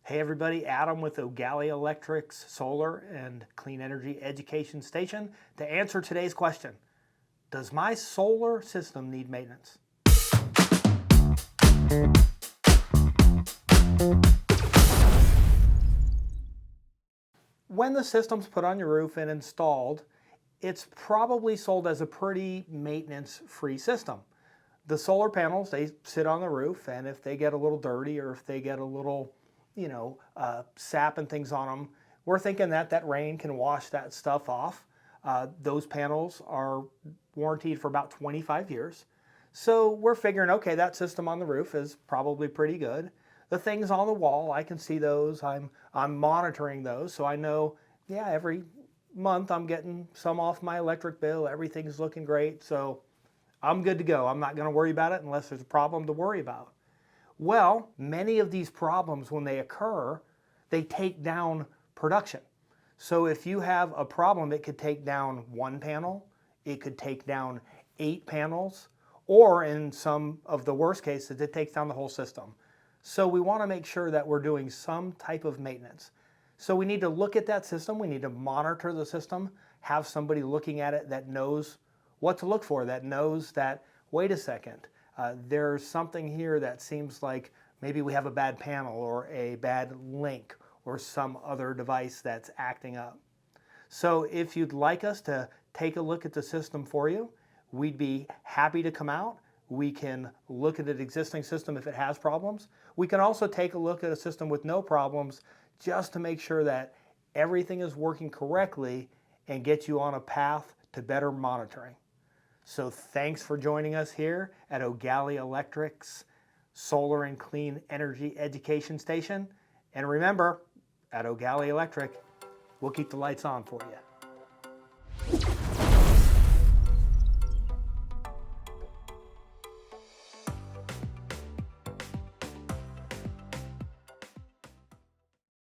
Hey everybody, Adam with Eau Gallie Electric's Solar and Clean Energy Education Station to answer today's question. Does my solar system need maintenance? When the system's put on your roof and installed, it's probably sold as a pretty maintenance-free system. The solar panels, they sit on the roof, and if they get a little dirty or if they get a little sap and things on them, we're thinking that rain can wash that stuff off. Those panels are warranted for about 25 years. So we're figuring, okay, that system on the roof is probably pretty good. The things on the wall, I can see those. I'm monitoring those, so I know, yeah, every month I'm getting some off my electric bill. Everything's looking great, so I'm good to go. I'm not going to worry about it unless there's a problem to worry about. Well, many of these problems, when they occur, they take down production. So if you have a problem, it could take down one panel, it could take down 8 panels, or in some of the worst cases, it takes down the whole system. So we want to make sure that we're doing some type of maintenance. So we need to look at that system, we need to monitor the system, have somebody looking at it that knows what to look for, that knows that, wait a second, there's something here that seems like maybe we have a bad panel or a bad link or some other device that's acting up. So if you'd like us to take a look at the system for you, we'd be happy to come out. We can look at an existing system if it has problems. We can also take a look at a system with no problems just to make sure that everything is working correctly and get you on a path to better monitoring. So thanks for joining us here at Eau Gallie Electric's Solar and Clean Energy Education Station. And remember, at Eau Gallie Electric, we'll keep the lights on for you.